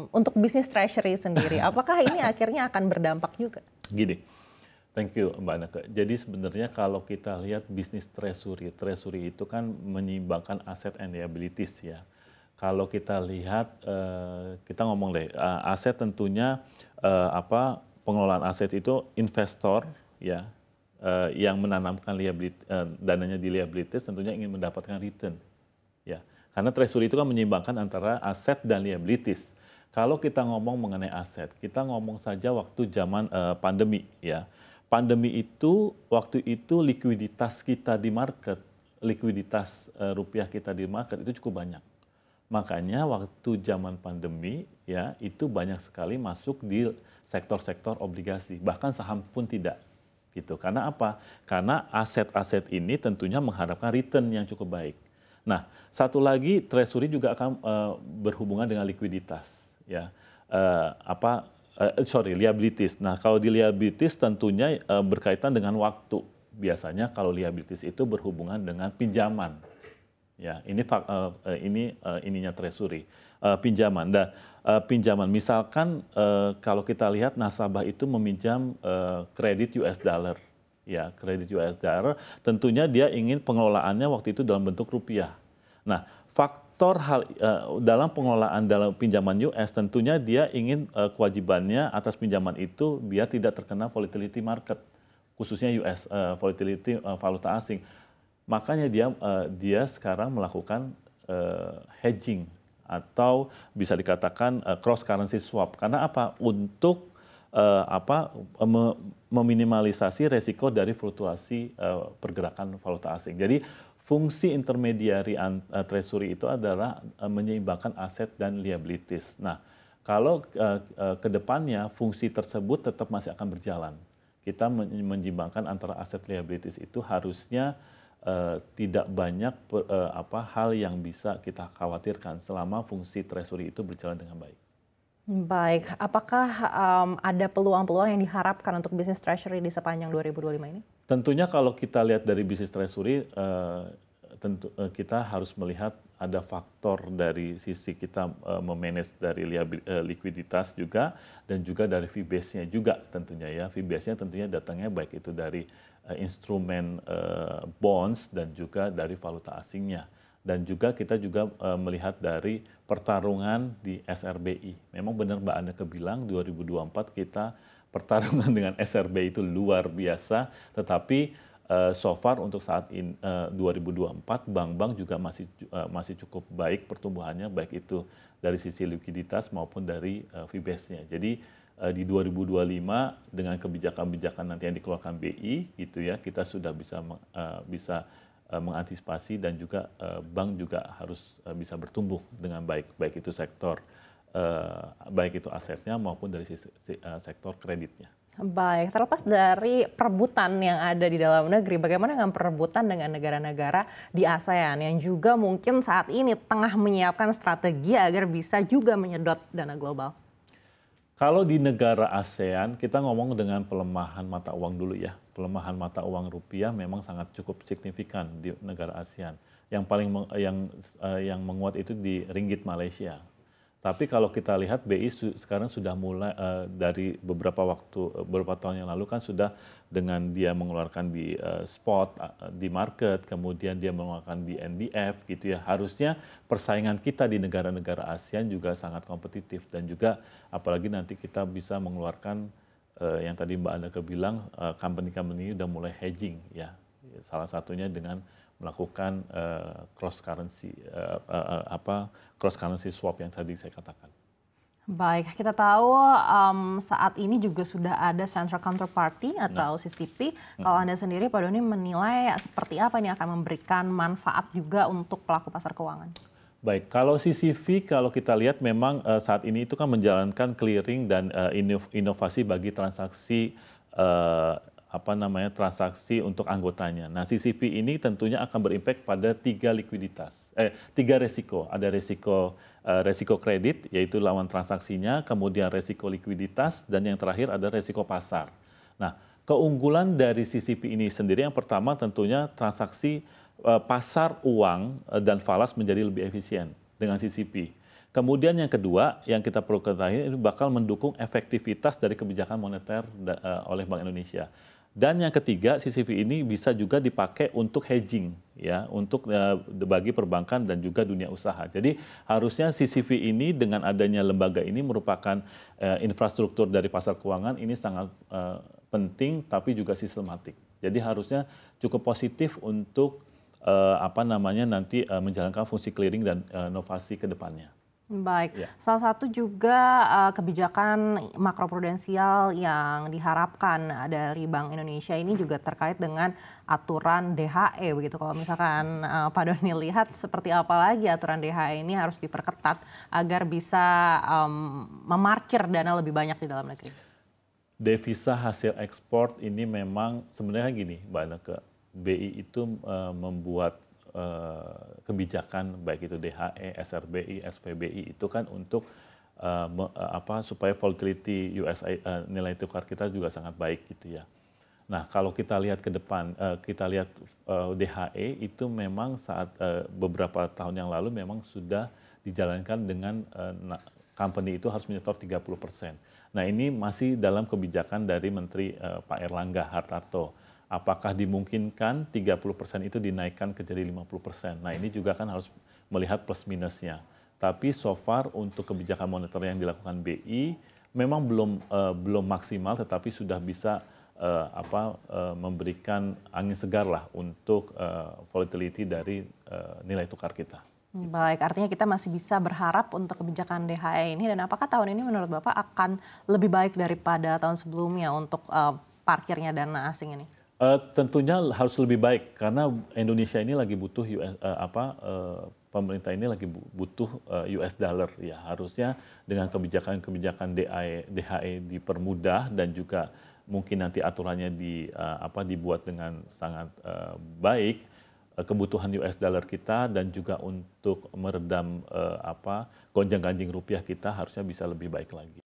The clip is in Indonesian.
Untuk bisnis treasury sendiri, apakah ini akhirnya akan berdampak juga? Gini, thank you Mbak Neke. Jadi sebenarnya kalau kita lihat bisnis treasury itu kan menyeimbangkan aset and liabilities ya. Kalau kita lihat, kita ngomong deh, aset tentunya pengelolaan aset itu investor ya yang menanamkan dananya di liabilities tentunya ingin mendapatkan return ya. Karena treasury itu kan menyeimbangkan antara aset dan liabilities. Kalau kita ngomong mengenai aset, kita ngomong saja waktu zaman pandemi ya. Pandemi itu waktu itu likuiditas kita di market, likuiditas rupiah kita di market itu cukup banyak. Makanya waktu zaman pandemi ya itu banyak sekali masuk di sektor-sektor obligasi, bahkan saham pun tidak. Gitu. Karena apa? Karena aset-aset ini tentunya mengharapkan return yang cukup baik. Nah, satu lagi treasury juga akan berhubungan dengan likuiditas. Ya, liabilities. Nah, kalau di liabilities tentunya berkaitan dengan waktu. Biasanya kalau liabilities itu berhubungan dengan pinjaman. Ya, ininya treasury, pinjaman. Dan pinjaman, misalkan kalau kita lihat nasabah itu meminjam kredit US dollar. Ya, kredit US dollar, tentunya dia ingin pengelolaannya waktu itu dalam bentuk rupiah. Nah, faktor dalam pengelolaan dalam pinjaman US tentunya dia ingin kewajibannya atas pinjaman itu biar tidak terkena volatility market, khususnya US volatility valuta asing. Makanya dia sekarang melakukan hedging atau bisa dikatakan cross currency swap. Karena apa? Untuk meminimalisasi resiko dari fluktuasi pergerakan valuta asing. Jadi fungsi intermediary treasury itu adalah menyeimbangkan aset dan liabilities. Nah, kalau ke depannya fungsi tersebut tetap masih akan berjalan. Kita menyeimbangkan antara aset liabilities itu harusnya tidak banyak hal yang bisa kita khawatirkan selama fungsi treasury itu berjalan dengan baik. Baik, apakah ada peluang-peluang yang diharapkan untuk bisnis treasury di sepanjang 2025 ini? Tentunya kalau kita lihat dari bisnis treasury, kita harus melihat ada faktor dari sisi kita memanage dari likuiditas juga dan juga dari fee base-nya juga tentunya ya. Fee base-nya tentunya datangnya baik itu dari instrumen bonds dan juga dari valuta asingnya. Dan juga kita juga melihat dari pertarungan di SRBI. Memang benar Mbak Anneke bilang 2024 kita pertarungan dengan SRBI itu luar biasa, tetapi so far untuk saat ini 2024 bank-bank juga masih cukup baik pertumbuhannya, baik itu dari sisi likuiditas maupun dari fee base-nya. Jadi di 2025 dengan kebijakan-kebijakan nanti yang dikeluarkan BI gitu ya, kita sudah bisa mengantisipasi dan juga bank juga harus bisa bertumbuh dengan baik, baik itu sektor baik itu asetnya maupun dari sektor kreditnya. Baik, terlepas dari perebutan yang ada di dalam negeri, bagaimana dengan perebutan dengan negara-negara di ASEAN yang juga mungkin saat ini tengah menyiapkan strategi agar bisa juga menyedot dana global? Kalau di negara ASEAN, kita ngomong dengan pelemahan mata uang dulu ya. Pelemahan mata uang rupiah memang sangat cukup signifikan di negara ASEAN. Yang yang menguat itu di ringgit Malaysia. Tapi kalau kita lihat BI sekarang sudah mulai dari beberapa tahun yang lalu kan sudah dengan dia mengeluarkan di spot di market, kemudian dia mengeluarkan di NDF gitu ya. Harusnya persaingan kita di negara-negara ASEAN juga sangat kompetitif dan juga apalagi nanti kita bisa mengeluarkan yang tadi Mbak Anneke bilang company-company udah mulai hedging ya. Salah satunya dengan melakukan cross currency swap yang tadi saya katakan. Baik, kita tahu saat ini juga sudah ada central counterparty atau CCP. Kalau Anda sendiri Pak Doni menilai seperti apa ini akan memberikan manfaat juga untuk pelaku pasar keuangan? Baik, kalau CCV kalau kita lihat memang saat ini itu kan menjalankan clearing dan inovasi bagi transaksi transaksi untuk anggotanya. Nah, CCP ini tentunya akan berimpact pada tiga resiko. Ada resiko kredit, yaitu lawan transaksinya, kemudian resiko likuiditas, dan yang terakhir ada resiko pasar. Nah, keunggulan dari CCP ini sendiri yang pertama tentunya transaksi pasar uang dan falas menjadi lebih efisien dengan CCP. Kemudian yang kedua yang kita perlu ketahui ini bakal mendukung efektivitas dari kebijakan moneter oleh Bank Indonesia. Dan yang ketiga, CCP ini bisa juga dipakai untuk hedging, ya, untuk bagi perbankan dan juga dunia usaha. Jadi harusnya CCP ini dengan adanya lembaga ini merupakan infrastruktur dari pasar keuangan ini sangat penting, tapi juga sistematik. Jadi harusnya cukup positif untuk nanti menjalankan fungsi clearing dan inovasi ke depannya. Baik, salah satu juga kebijakan makroprudensial yang diharapkan dari Bank Indonesia ini juga terkait dengan aturan DHE begitu. Kalau misalkan Pak Doni lihat seperti apa lagi aturan DHE ini harus diperketat agar bisa memarkir dana lebih banyak di dalam negeri. Devisa hasil ekspor ini memang sebenarnya gini, Mbak Neke, BI itu membuat kebijakan baik itu DHE, SRBI, SPBI itu kan untuk supaya volatility nilai tukar kita juga sangat baik gitu ya. Nah kalau kita lihat ke depan, kita lihat DHE itu memang saat beberapa tahun yang lalu memang sudah dijalankan dengan company itu harus menyetor 30%. Nah ini masih dalam kebijakan dari Menteri Pak Erlangga Hartarto. Apakah dimungkinkan 30% itu dinaikkan ke jadi 50%? Nah ini juga kan harus melihat plus minusnya. Tapi so far untuk kebijakan moneter yang dilakukan BI memang belum maksimal, tetapi sudah bisa memberikan angin segar lah untuk volatility dari nilai tukar kita. Baik, artinya kita masih bisa berharap untuk kebijakan DHE ini. Dan apakah tahun ini menurut Bapak akan lebih baik daripada tahun sebelumnya untuk parkirnya dana asing ini? Tentunya harus lebih baik karena Indonesia ini lagi butuh pemerintah ini lagi butuh US dollar ya, harusnya dengan kebijakan DHE dipermudah dan juga mungkin nanti aturannya dibuat dengan sangat baik, kebutuhan US dollar kita dan juga untuk meredam gonjang-ganjing rupiah kita harusnya bisa lebih baik lagi.